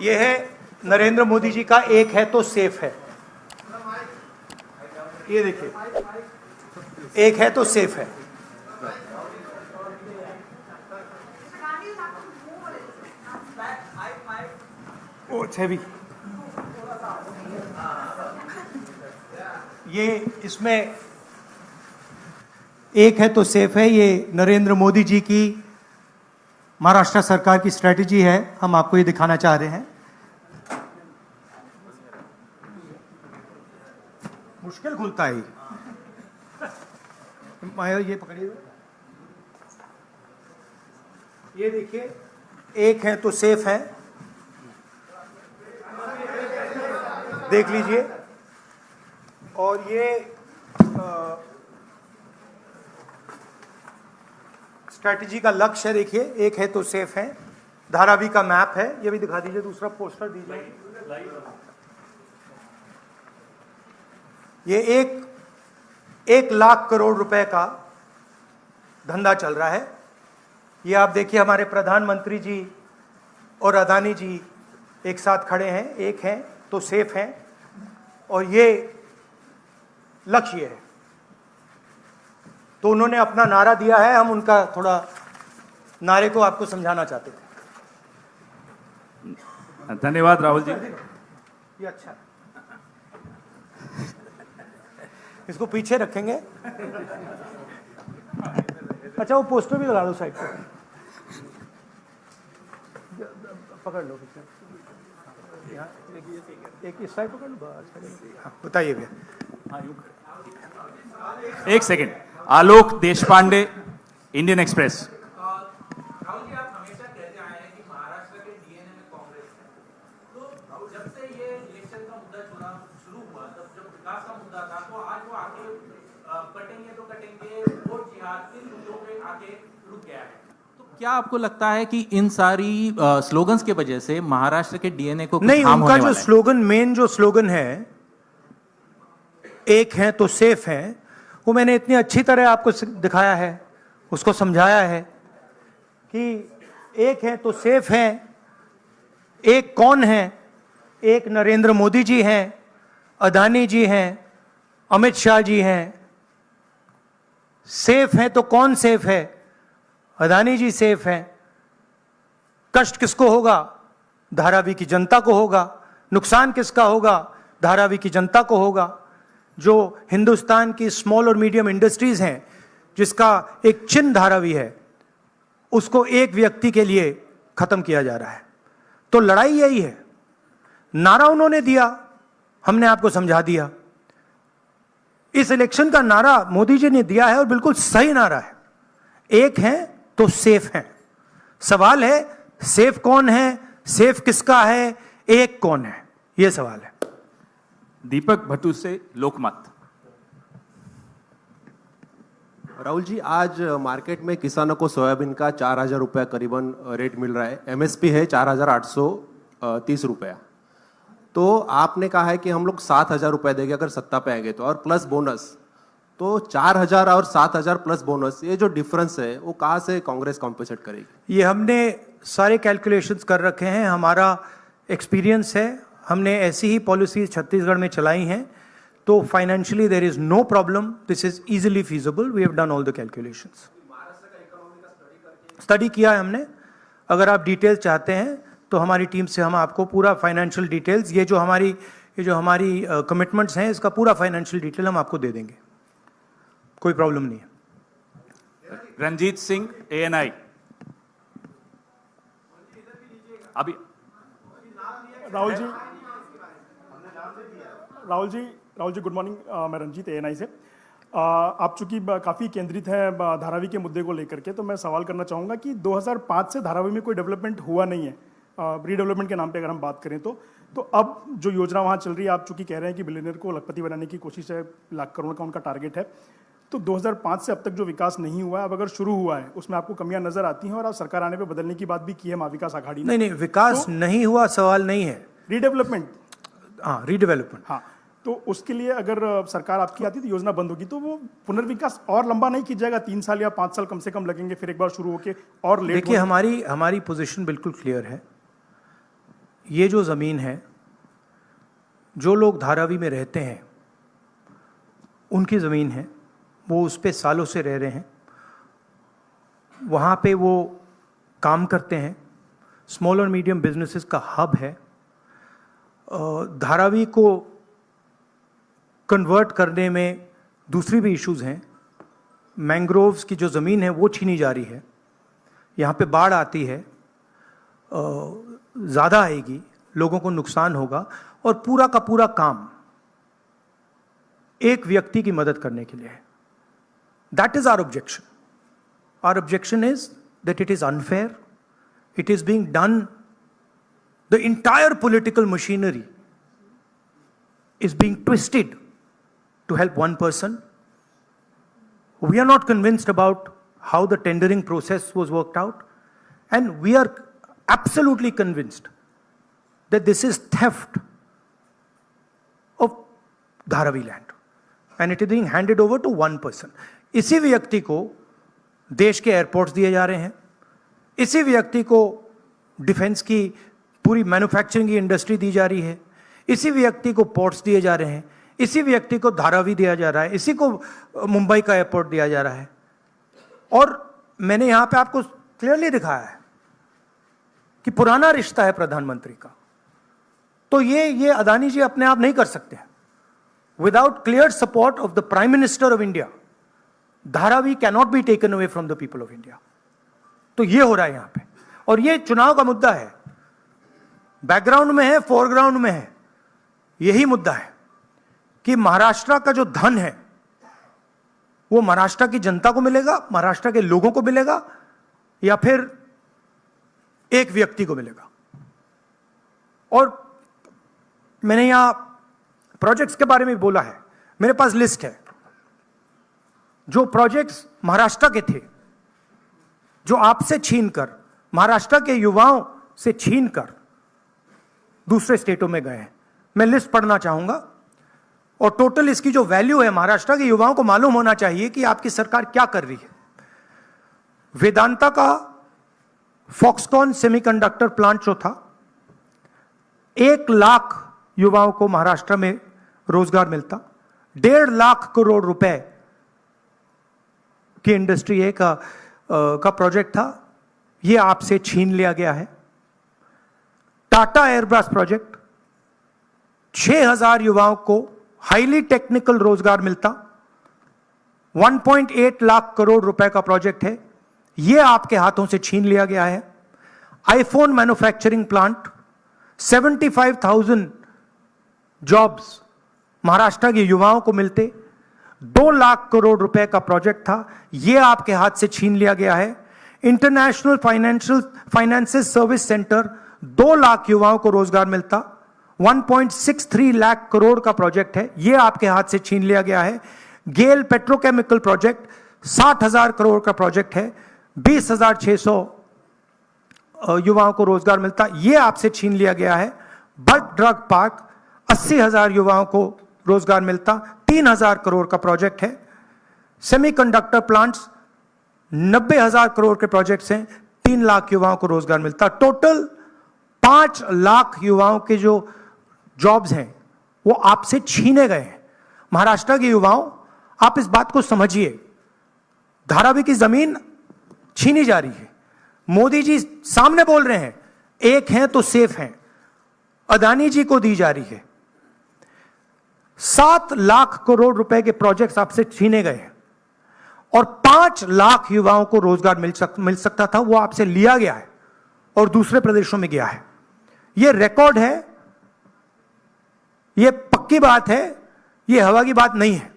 ये है नरेंद्र मोदी जी का एक है तो सेफ है। ये देखिए, एक है तो सेफ है। ओ हैवी। ये इसमें एक है तो सेफ है, ये नरेंद्र मोदी जी की महाराष्ट्र सरकार की स्ट्रेटजी है। हम आपको ये दिखाना चाह रहे हैं। मुश्किल खुलता है ये पकड़िए। ये देखिए, एक है तो सेफ है, देख लीजिए। और ये स्ट्रैटेजी का लक्ष्य है, देखिए, एक है तो सेफ है। धारावी का मैप है, ये भी दिखा दीजिए। दूसरा पोस्टर दीजिए। ये 1 लाख करोड़ रुपए का धंधा चल रहा है। ये आप देखिए, हमारे प्रधानमंत्री जी और अदानी जी एक साथ खड़े हैं, एक हैं तो सेफ हैं, और ये लक्ष्य है। तो उन्होंने अपना नारा दिया है, हम उनका थोड़ा नारे को आपको समझाना चाहते थे। धन्यवाद राहुल जी। ये अच्छा, इसको पीछे रखेंगे। अच्छा, वो पोस्टर भी लगा दो साइड पर, पकड़ लो। एक इस साइड पकड़ लो। बताइए भैया। एक सेकेंड। आलोक देशपांडे, इंडियन एक्सप्रेस। राहुल जी, आप हमेशा कहते आए हैं कि महाराष्ट्र के डीएनए में कांग्रेस है। तो जब से ये इलेक्शन का मुद्दा शुरू हुआ, तब जब विकास का मुद्दा था, तो आज वो आके कटेंगे तो कटेंगे, वोट जिहाद, इन मुद्दों पे आके रुक गया है। तो क्या आपको लगता है कि इन सारी स्लोगन्स के वजह से महाराष्ट्र के डीएनए को नहीं, उनका जो स्लोगन, मेन जो स्लोगन है, एक है तो सेफ है, वो मैंने इतनी अच्छी तरह आपको दिखाया है, उसको समझाया है कि एक है तो सेफ है। एक कौन है? एक नरेंद्र मोदी जी हैं, अदानी जी हैं, अमित शाह जी हैं। सेफ है तो कौन सेफ है? अदानी जी सेफ हैं। कष्ट किसको होगा? धारावी की जनता को होगा। नुकसान किसका होगा? धारावी की जनता को होगा। जो हिंदुस्तान की स्मॉल और मीडियम इंडस्ट्रीज हैं, जिसका एक चिन्ह धारावी है, उसको एक व्यक्ति के लिए खत्म किया जा रहा है। तो लड़ाई यही है। नारा उन्होंने दिया, हमने आपको समझा दिया। इस इलेक्शन का नारा मोदी जी ने दिया है और बिल्कुल सही नारा है। एक है तो सेफ है। सवाल है, सेफ कौन है, सेफ किसका है, एक कौन है, यह सवाल है। दीपक भट्टू से लोकमत। राहुल जी, आज मार्केट में किसानों को सोयाबीन का 4,000 रुपया करीबन रेट मिल रहा है। एमएसपी है 4,830 रुपया। तो आपने कहा है कि हम लोग 7,000 रुपये देंगे अगर सत्ता पे आएंगे तो, और प्लस बोनस। तो 4,000 और 7,000 प्लस बोनस, ये जो डिफरेंस है वो कहाँ से कांग्रेस कॉम्पेंसेट करेगी? ये हमने सारे कैलकुलेशंस कर रखे हैं, हमारा एक्सपीरियंस है। हमने ऐसी ही पॉलिसीज छत्तीसगढ़ में चलाई हैं। तो financially there is no problem, this is easily feasible. We have done all the calculations. Study किया है हमने। अगर आप डिटेल्स चाहते हैं तो हमारी टीम से हम आपको पूरा फाइनेंशियल डिटेल्स, ये जो हमारी कमिटमेंट्स हैं, इसका पूरा फाइनेंशियल डिटेल हम आपको दे देंगे। कोई प्रॉब्लम नहीं है। रंजीत सिंह, ANI। अभी राहुल जी गुड मॉर्निंग। मैं रंजीत, ANI से। आप चूंकि काफ़ी केंद्रित हैं धारावी के मुद्दे को लेकर के, तो मैं सवाल करना चाहूँगा कि 2005 से धारावी में कोई डेवलपमेंट हुआ नहीं है, रीडेवलपमेंट के नाम पे अगर हम बात करें तो अब जो योजना वहाँ चल रही है, आप चूंकि कह रहे हैं कि बिलियनियर को लखपति बनाने की कोशिश है, 1 लाख करोड़ का उनका टारगेट है। तो 2005 से अब तक जो विकास नहीं हुआ है, अब अगर शुरू हुआ है, उसमें आपको कमियां नजर आती हैं, और आप सरकार आने पे बदलने की बात भी की है महाविकास आघाड़ी ने। नहीं, विकास तो नहीं हुआ सवाल नहीं है, रीडेवलपमेंट। हाँ, रीडेवलपमेंट। हाँ, तो उसके लिए अगर सरकार आपकी आती तो योजना बंद होगी, तो वो पुनर्विकास और लंबा नहीं किया जाएगा? 3 साल या 5 साल कम से कम लगेंगे, फिर एक बार शुरू होके और लेट। देखिए, हमारी पोजीशन बिल्कुल क्लियर है। ये जो ज़मीन है, जो लोग धारावी में रहते हैं उनकी ज़मीन है, वो उस पे सालों से रह रहे हैं, वहाँ पे वो काम करते हैं, स्मॉल और मीडियम बिजनेसेस का हब है। धारावी को कन्वर्ट करने में दूसरी भी इश्यूज़ हैं। मैंग्रोव्स की जो ज़मीन है वो छीनी जा रही है, यहाँ पे बाढ़ आती है, ज़्यादा आएगी, लोगों को नुकसान होगा, और पूरा का पूरा काम एक व्यक्ति की मदद करने के लिए है। That is our objection. Our objection is that it is unfair, it is being done, the entire political machinery is being twisted to help one person. We are not convinced about how the tendering process was worked out, and we are absolutely convinced that this is theft of Dharavi land and it is being handed over to one person. इसी व्यक्ति को देश के airports दिए जा रहे हैं, इसी व्यक्ति को डिफेंस की पूरी मैन्युफैक्चरिंग की इंडस्ट्री दी जा रही है, इसी व्यक्ति को पोर्ट्स दिए जा रहे हैं, इसी व्यक्ति को धारावी दिया जा रहा है, इसी को मुंबई का एयरपोर्ट दिया जा रहा है। और मैंने यहां पे आपको क्लियरली दिखाया है कि पुराना रिश्ता है प्रधानमंत्री का। तो ये अदानी जी अपने आप नहीं कर सकते हैं। Without clear support of the prime minister of India, Dharavi cannot be taken away from the people of India. तो ये हो रहा है यहां पे, और ये चुनाव का मुद्दा है, बैकग्राउंड में है, फोरग्राउंड में है। यही मुद्दा है कि महाराष्ट्र का जो धन है वो महाराष्ट्र की जनता को मिलेगा, महाराष्ट्र के लोगों को मिलेगा, या फिर एक व्यक्ति को मिलेगा। और मैंने यहां प्रोजेक्ट्स के बारे में बोला है, मेरे पास लिस्ट है जो प्रोजेक्ट्स महाराष्ट्र के थे, जो आपसे छीनकर, महाराष्ट्र के युवाओं से छीनकर दूसरे स्टेटों में गए हैं। मैं लिस्ट पढ़ना चाहूंगा, और टोटल इसकी जो वैल्यू है, महाराष्ट्र के युवाओं को मालूम होना चाहिए कि आपकी सरकार क्या कर रही है। वेदांता का फॉक्सकॉन सेमीकंडक्टर प्लांट जो था, 1 लाख युवाओं को महाराष्ट्र में रोजगार मिलता, 1.5 लाख करोड़ रुपए की इंडस्ट्री का प्रोजेक्ट था, यह आपसे छीन लिया गया है। टाटा एयरब्रश प्रोजेक्ट, 6000 युवाओं को हाईली टेक्निकल रोजगार मिलता, 1.8 लाख करोड़ रुपए का प्रोजेक्ट है, यह आपके हाथों से छीन लिया गया है। IPhone manufacturing plant, 75,000 jobs Maharashtra के युवाओं को मिलते, 2 लाख करोड़ रुपए का प्रोजेक्ट था, यह आपके हाथ से छीन लिया गया है। International finances service centre, 2 lakh युवाओं को रोजगार मिलता, 1.63 लाख करोड़ का प्रोजेक्ट है, यह आपके हाथ से छीन लिया गया है। गेल पेट्रोकेमिकल प्रोजेक्ट, 60,000 करोड़ का प्रोजेक्ट है, 20,600 युवाओं को रोजगार मिलता, यह आपसे छीन लिया गया है। बट ड्रग पार्क, 80,000 युवाओं को रोजगार मिलता, 3,000 करोड़ का प्रोजेक्ट है। सेमीकंडक्टर प्लांट्स, 90,000 करोड़ के प्रोजेक्ट्स हैं, 3 लाख युवाओं को रोजगार मिलता। टोटल 5 लाख युवाओं के जो जॉब्स हैं वो आपसे छीने गए हैं। महाराष्ट्र के युवाओं, आप इस बात को समझिए, धारावी की जमीन छीनी जा रही है। मोदी जी सामने बोल रहे हैं, एक हैं तो सेफ हैं, अदानी जी को दी जा रही है। 7 लाख करोड़ रुपए के प्रोजेक्ट्स आपसे छीने गए हैं, और 5 लाख युवाओं को रोजगार मिल सकता था, वो आपसे लिया गया है और दूसरे प्रदेशों में गया है। ये रिकॉर्ड है, ये पक्की बात है, ये हवा की बात नहीं है।